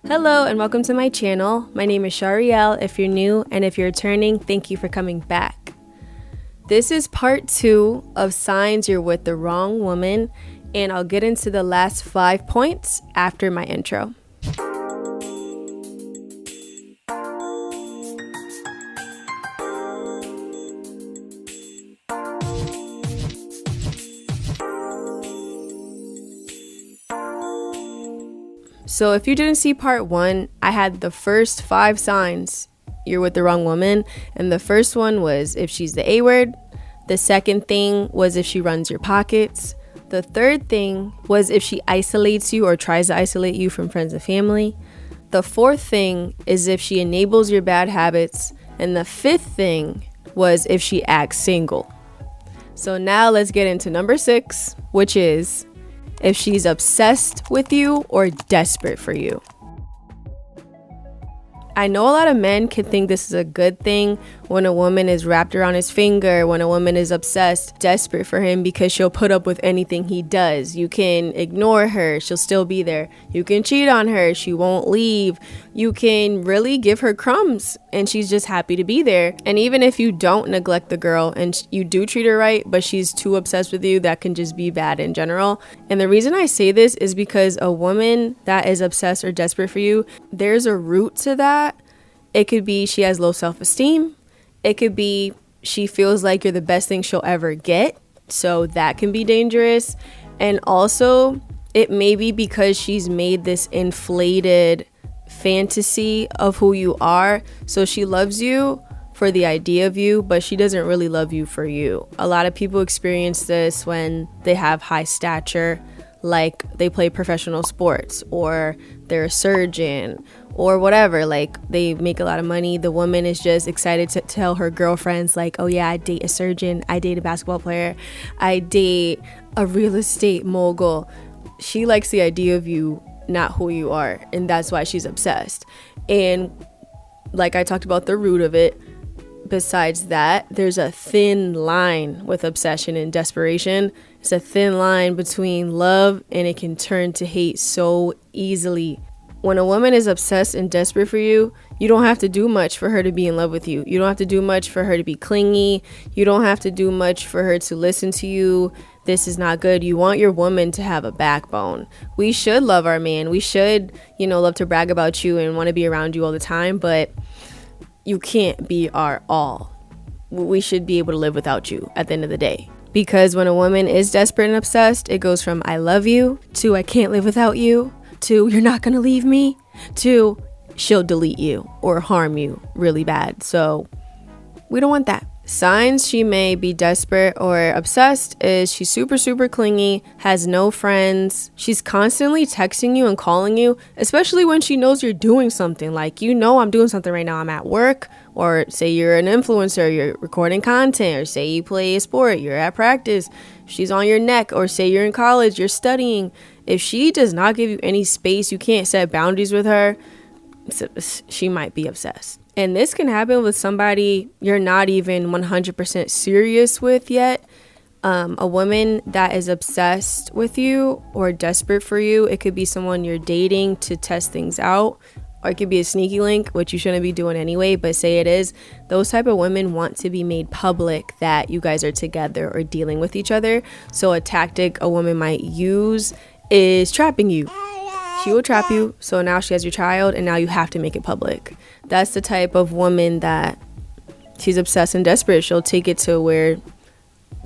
Hello and welcome to my channel. My name is Sharielle if you're new, and if you're returning, thank you for coming back. This is part 2 of signs you're with the wrong woman, and I'll get into the last 5 points after my intro. So if you didn't see part 1, I had the first 5 signs you're with the wrong woman. And the first one was if she's the A word. The second thing was if she runs your pockets. The third thing was if she isolates you or tries to isolate you from friends and family. The fourth thing is if she enables your bad habits. And the fifth thing was if she acts single. So now let's get into number 6, which is if she's obsessed with you or desperate for you. I know a lot of men can think this is a good thing when a woman is wrapped around his finger, when a woman is obsessed, desperate for him because she'll put up with anything he does. You can ignore her, she'll still be there. You can cheat on her, she won't leave. You can really give her crumbs and she's just happy to be there. And even if you don't neglect the girl and you do treat her right, but she's too obsessed with you, that can just be bad in general. And the reason I say this is because a woman that is obsessed or desperate for you, there's a root to that. It could be she has low self-esteem. It could be she feels like you're the best thing she'll ever get. So that can be dangerous. And also, it may be because she's made this inflated fantasy of who you are. So she loves you for the idea of you, but she doesn't really love you for you. A lot of people experience this when they have high stature, like they play professional sports or they're a surgeon or whatever, like they make a lot of money. The woman is just excited to tell her girlfriends like, oh yeah, I date a surgeon, I date a basketball player, I date a real estate mogul. She likes the idea of you, not who you are, and that's why she's obsessed. And like I talked about the root of it, besides that, there's a thin line with obsession and desperation. It's a thin line between love and it can turn to hate so easily. When a woman is obsessed and desperate for you, you don't have to do much for her to be in love with you. You don't have to do much for her to be clingy. You don't have to do much for her to listen to you. This is not good. You want your woman to have a backbone. We should love our man. We should, love to brag about you and want to be around you all the time, but you can't be our all. We should be able to live without you at the end of the day. Because when a woman is desperate and obsessed, it goes from I love you to I can't live without you to you're not gonna leave me to she'll delete you or harm you really bad. So we don't want that. Signs she may be desperate or obsessed is she's super clingy, has no friends. She's constantly texting you and calling you, especially when she knows you're doing something. Like, I'm doing something right now. I'm at work, or say you're an influencer, you're recording content, or say you play a sport, you're at practice. She's on your neck, or say you're in college, you're studying. If she does not give you any space, you can't set boundaries with her, she might be obsessed. And this can happen with somebody you're not even 100% serious with yet. A woman that is obsessed with you or desperate for you, it could be someone you're dating to test things out, or it could be a sneaky link, which you shouldn't be doing anyway, but say it is. Those type of women want to be made public that you guys are together or dealing with each other. So a tactic a woman might use is trapping you. She will trap you, so now she has your child, and now you have to make it public. That's the type of woman that she's obsessed and desperate. She'll take it to where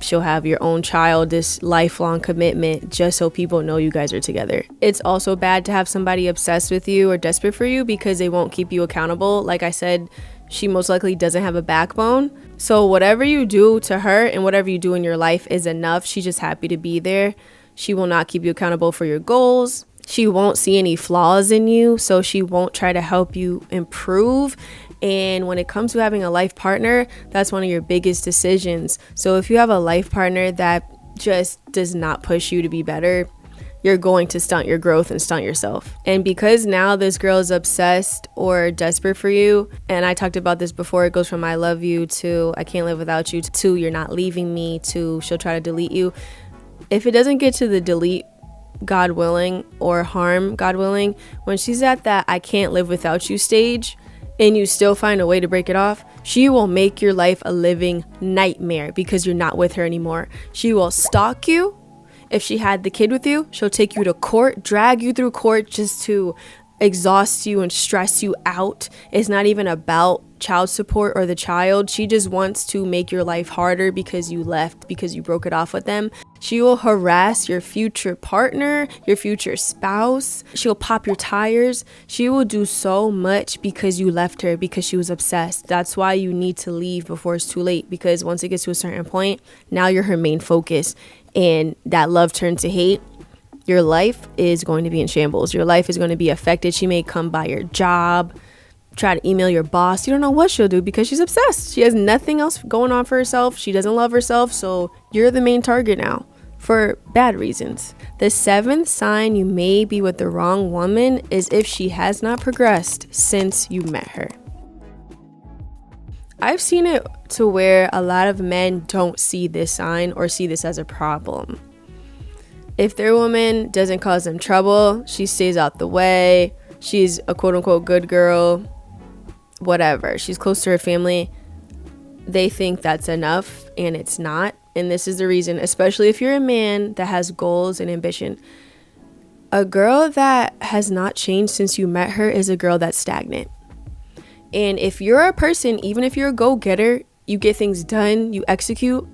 she'll have your own child, this lifelong commitment, just so people know you guys are together. It's also bad to have somebody obsessed with you or desperate for you because they won't keep you accountable. Like I said, she most likely doesn't have a backbone. So whatever you do to her and whatever you do in your life is enough. She's just happy to be there. She will not keep you accountable for your goals. She won't see any flaws in you, so she won't try to help you improve. And when it comes to having a life partner, that's one of your biggest decisions. So if you have a life partner that just does not push you to be better, you're going to stunt your growth and stunt yourself. And because now this girl is obsessed or desperate for you, and I talked about this before, it goes from I love you to I can't live without you to you're not leaving me to she'll try to delete you. If it doesn't get to the delete God willing, or harm, God willing, when she's at that I can't live without you stage and you still find a way to break it off, she will make your life a living nightmare because you're not with her anymore. She will stalk you. If she had the kid with you, she'll take you to court, drag you through court just to exhaust you and stress you out. It's not even about child support or the child. She just wants to make your life harder because you left, because you broke it off with them. She will harass your future partner, your future spouse. She'll pop your tires. She will do so much because you left her, because she was obsessed. That's why you need to leave before it's too late, because once it gets to a certain point, now you're her main focus, and that love turned to hate. Your life is going to be in shambles. Your life is going to be affected. She may come by your job, try to email your boss. You don't know what she'll do because she's obsessed. She has nothing else going on for herself. She doesn't love herself. So you're the main target now for bad reasons. The 7th sign you may be with the wrong woman is if she has not progressed since you met her. I've seen it to where a lot of men don't see this sign or see this as a problem. If their woman doesn't cause them trouble, she stays out the way, she's a quote unquote good girl, whatever, she's close to her family, they think that's enough, and it's not. And this is the reason, especially if you're a man that has goals and ambition. A girl that has not changed since you met her is a girl that's stagnant. And if you're a person, even if you're a go-getter, you get things done, you execute,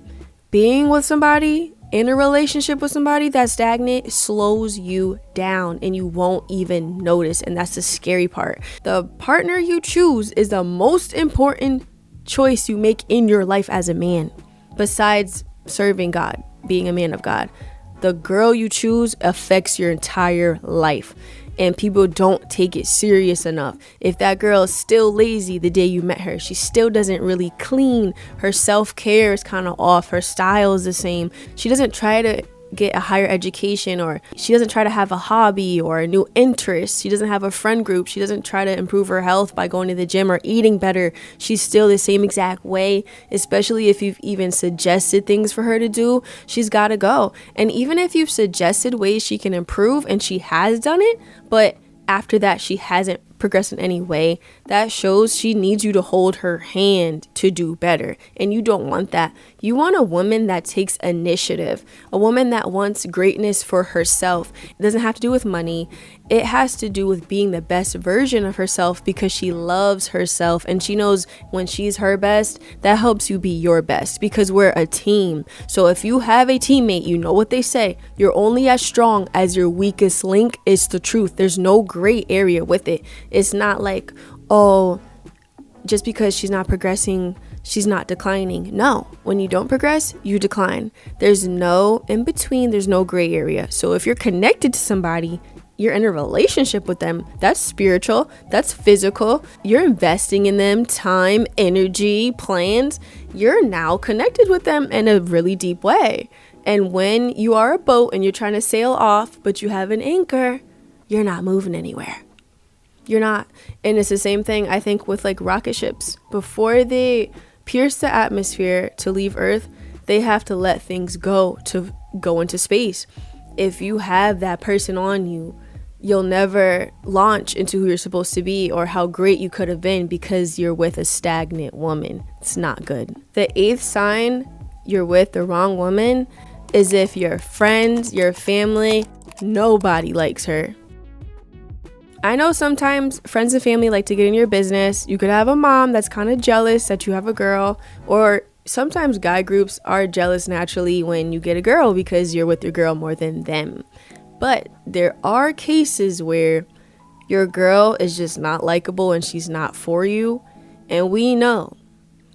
being with somebody, in a relationship with somebody that's stagnant slows you down and you won't even notice. And that's the scary part. The partner you choose is the most important choice you make in your life as a man. Besides serving God, being a man of God, the girl you choose affects your entire life. And people don't take it serious enough. If that girl is still lazy the day you met her, she still doesn't really clean, her self-care is kind of off, her style is the same, she doesn't try to get a higher education, or she doesn't try to have a hobby or a new interest, she doesn't have a friend group, she doesn't try to improve her health by going to the gym or eating better, she's still the same exact way, especially if you've even suggested things for her to do, she's got to go. And even if you've suggested ways she can improve and she has done it, but after that she hasn't progressed in any way, that shows she needs you to hold her hand to do better. And you don't want that. You want a woman that takes initiative, a woman that wants greatness for herself. It doesn't have to do with money. It has to do with being the best version of herself, because she loves herself and she knows when she's her best, that helps you be your best, because we're a team. So if you have a teammate, you know what they say, you're only as strong as your weakest link. It's the truth. There's no gray area with it. It's not like, oh, just because she's not progressing, she's not declining. No, when you don't progress, you decline. There's no in between. There's no gray area. So if you're connected to somebody, you're in a relationship with them, that's spiritual, that's physical, you're investing in them, time, energy, plans, you're now connected with them in a really deep way. And when you are a boat and you're trying to sail off, but you have an anchor, you're not moving anywhere. You're not. And it's the same thing, I think, with like rocket ships. Before they pierce the atmosphere to leave Earth, they have to let things go to go into space. If you have that person on you, you'll never launch into who you're supposed to be or how great you could have been, because you're with a stagnant woman. It's not good. The 8th sign you're with the wrong woman is if your friends, your family, nobody likes her. I know sometimes friends and family like to get in your business. You could have a mom that's kind of jealous that you have a girl, or sometimes guy groups are jealous naturally when you get a girl because you're with your girl more than them. But there are cases where your girl is just not likable and she's not for you. And we know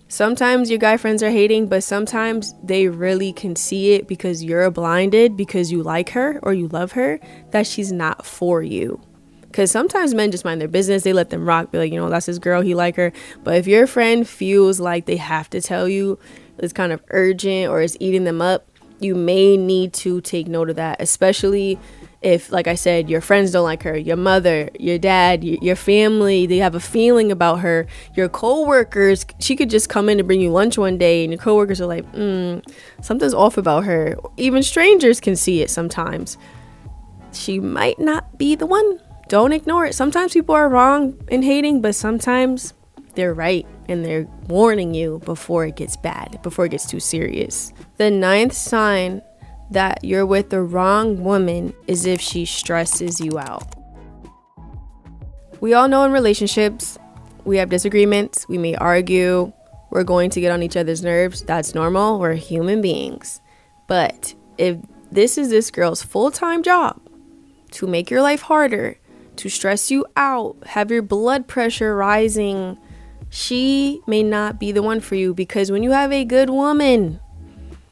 sometimes your guy friends are hating, but sometimes they really can see it because you're blinded, because you like her or you love her, that she's not for you. Because sometimes men just mind their business. They let them rock, be like, that's his girl, he like her. But if your friend feels like they have to tell you, it's kind of urgent or it's eating them up, you may need to take note of that, especially if, like I said, your friends don't like her, your mother, your dad, your family, they have a feeling about her, your coworkers, she could just come in and bring you lunch one day and your coworkers are like, something's off about her. Even strangers can see it sometimes. she might not be the one. Don't ignore it. Sometimes people are wrong in hating, but sometimes they're right and they're warning you before it gets bad, before it gets too serious. The 9th sign that you're with the wrong woman is if she stresses you out. We all know in relationships, we have disagreements, we may argue, we're going to get on each other's nerves. That's normal. We're human beings. But if this is this girl's full-time job to make your life harder, to stress you out, have your blood pressure rising, she may not be the one for you, because when you have a good woman,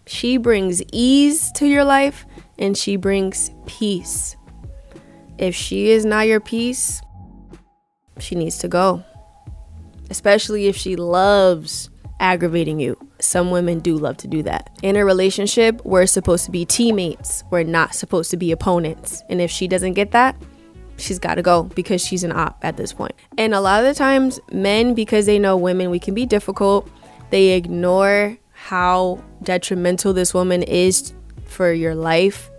she brings ease to your life and she brings peace. If she is not your peace, she needs to go. Especially if she loves aggravating you. Some women do love to do that. In a relationship, we're supposed to be teammates. We're not supposed to be opponents. And if she doesn't get that, she's got to go, because she's an op at this point. And a lot of the times, men, because they know women, we can be difficult, they ignore how detrimental this woman is for your life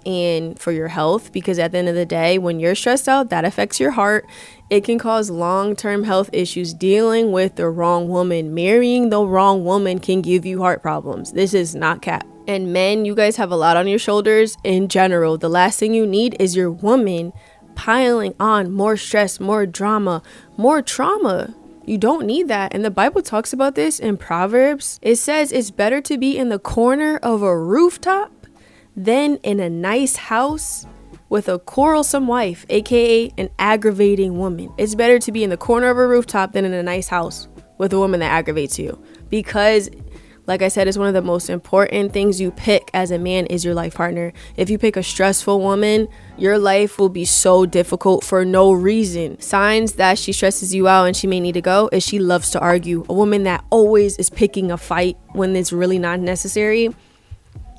and for your health, because at the end of the day, when you're stressed out, that affects your heart. It can cause long-term health issues. Dealing with the wrong woman, marrying the wrong woman can give you heart problems. This is not cap. And men, you guys have a lot on your shoulders in general. The last thing you need is your woman piling on more stress, more drama, more trauma. You don't need that. And the Bible talks about this in Proverbs. It says it's better to be in the corner of a rooftop than in a nice house with a quarrelsome wife, aka an aggravating woman. It's better to be in the corner of a rooftop than in a nice house with a woman that aggravates you. Because, like I said, it's one of the most important things you pick as a man is your life partner. If you pick a stressful woman, your life will be so difficult for no reason. Signs that she stresses you out and she may need to go is she loves to argue. A woman that always is picking a fight when it's really not necessary.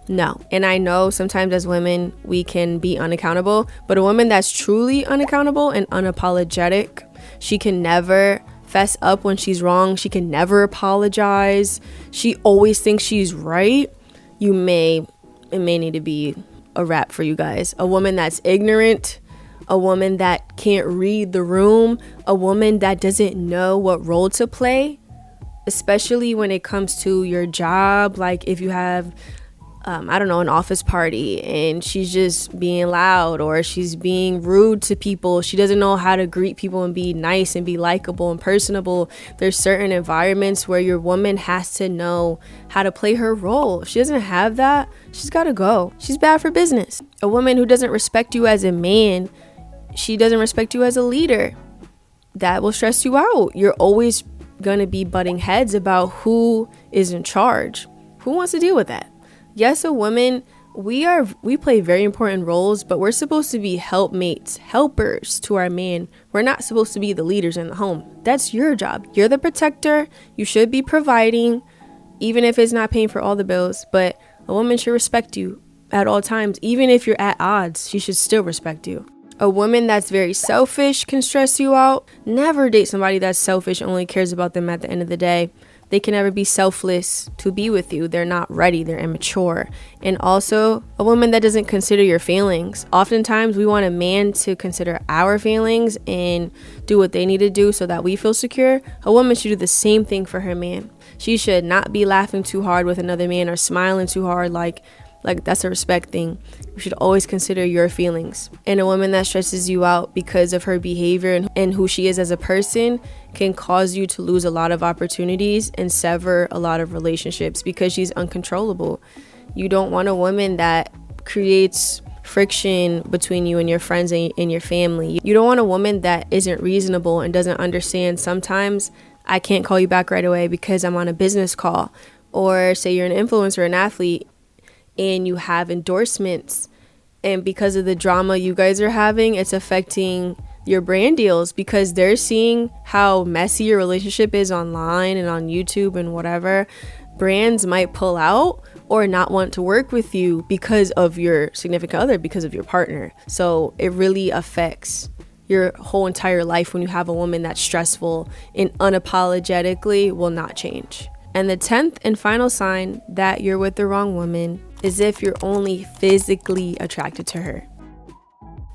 No. And I know sometimes as women, we can be unaccountable, but a woman that's truly unaccountable and unapologetic, she can never fess up when she's wrong. She can never apologize. She always thinks she's right. It may need to be a wrap for you guys. A woman that's ignorant, a woman that can't read the room, a woman that doesn't know what role to play, especially when it comes to your job. Like if you have an office party and she's just being loud or she's being rude to people. She doesn't know how to greet people and be nice and be likable and personable. There's certain environments where your woman has to know how to play her role. If she doesn't have that, she's got to go. She's bad for business. A woman who doesn't respect you as a man, she doesn't respect you as a leader. That will stress you out. You're always going to be butting heads about who is in charge. Who wants to deal with that? Yes, a woman, we play very important roles, but we're supposed to be helpmates, helpers to our man. We're not supposed to be the leaders in the home. That's your job. You're the protector. You should be providing, even if it's not paying for all the bills. But a woman should respect you at all times. Even if you're at odds, she should still respect you. A woman that's very selfish can stress you out. Never date somebody that's selfish and only cares about them at the end of the day. They can never be selfless to be with you. They're not ready. They're immature. And also, a woman that doesn't consider your feelings. Oftentimes, we want a man to consider our feelings and do what they need to do so that we feel secure. A woman should do the same thing for her man. She should not be laughing too hard with another man or smiling too hard like that's a respect thing. You should always consider your feelings. And a woman that stresses you out because of her behavior and who she is as a person can cause you to lose a lot of opportunities and sever a lot of relationships because she's uncontrollable. You don't want a woman that creates friction between you and your friends and your family. You don't want a woman that isn't reasonable and doesn't understand sometimes I can't call you back right away because I'm on a business call. Or say you're an influencer, an athlete, and you have endorsements, and because of the drama you guys are having, it's affecting your brand deals because they're seeing how messy your relationship is online and on YouTube and whatever. Brands might pull out or not want to work with you because of your significant other, because of your partner. So it really affects your whole entire life when you have a woman that's stressful and unapologetically will not change. And the 10th and final sign that you're with the wrong woman is if you're only physically attracted to her.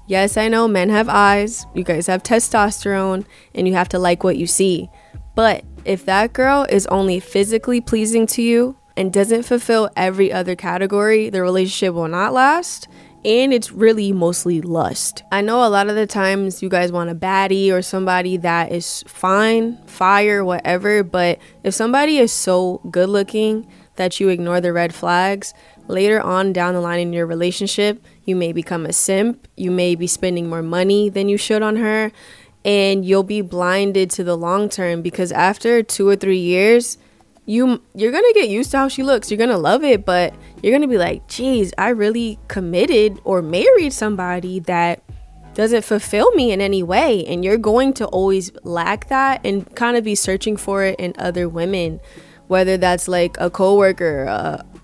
Yes, I know men have eyes, you guys have testosterone, and you have to like what you see. But if that girl is only physically pleasing to you and doesn't fulfill every other category, the relationship will not last. And it's really mostly lust. I know a lot of the times you guys want a baddie or somebody that is fine, fire, whatever. But if somebody is so good looking that you ignore the red flags, later on down the line in your relationship, you may become a simp. You may be spending more money than you should on her. And you'll be blinded to the long term, because after 2 or 3 years, you're gonna get used to how she looks. You're gonna love it, but you're gonna be like, geez, I really committed or married somebody that doesn't fulfill me in any way. And you're going to always lack that and kind of be searching for it in other women, whether that's like a coworker,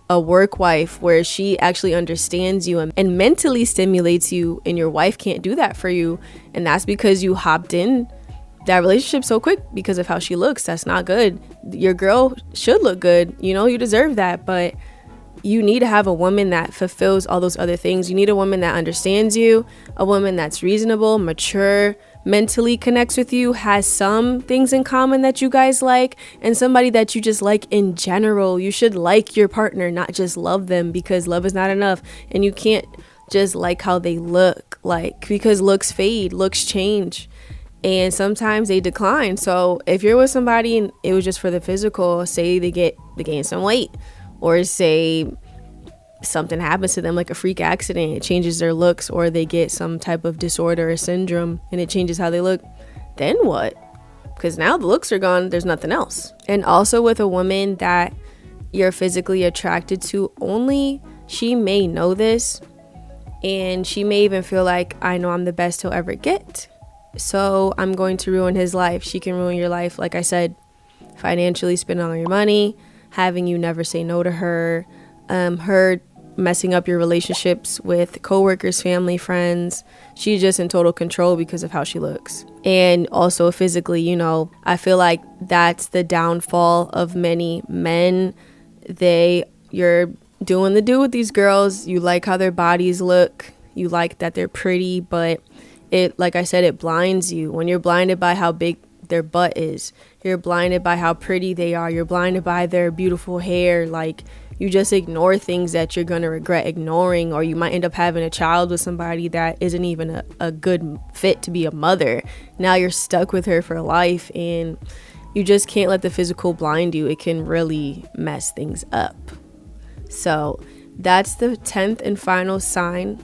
a work wife, where she actually understands you and mentally stimulates you, and your wife can't do that for you. And that's because you hopped in that relationship so quick because of how she looks. That's not good. Your girl should look good, you deserve that, but you need to have a woman that fulfills all those other things. You need a woman that understands you, a woman that's reasonable, mature, mentally connects with you, has some things in common that you guys like, and somebody that you just like in general. You should like your partner, not just love them, because love is not enough. And you can't just like how they look, because looks fade, looks change, and sometimes they decline. So if you're with somebody and it was just for the physical, say they gain some weight, or say something happens to them like a freak accident, it changes their looks, or they get some type of disorder or syndrome and it changes how they look, then what? Because now the looks are gone, there's nothing else. And also with a woman that you're physically attracted to, only she may know this, and she may even feel like, I know I'm the best he'll ever get, so I'm going to ruin his life. She can ruin your life, like I said, financially, spending all your money, having you never say no to her, her messing up your relationships with coworkers, family, friends. She's just in total control because of how she looks. And also physically, I feel like that's the downfall of many men. You're doing the do with these girls. You like how their bodies look. You like that they're pretty, but like I said, it blinds you. When you're blinded by how big their butt is, you're blinded by how pretty they are, you're blinded by their beautiful hair, you just ignore things that you're going to regret ignoring, or you might end up having a child with somebody that isn't even a good fit to be a mother. Now you're stuck with her for life, and you just can't let the physical blind you. It can really mess things up. So that's the 10th and final sign.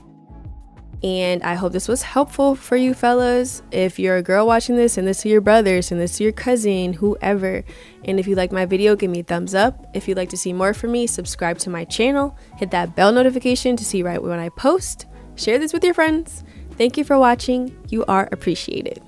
And I hope this was helpful for you fellas. If you're a girl watching this, send this to your brother, send this to your cousin, whoever. And if you like my video, give me a thumbs up. If you'd like to see more from me, subscribe to my channel. Hit that bell notification to see right when I post. Share this with your friends. Thank you for watching. You are appreciated.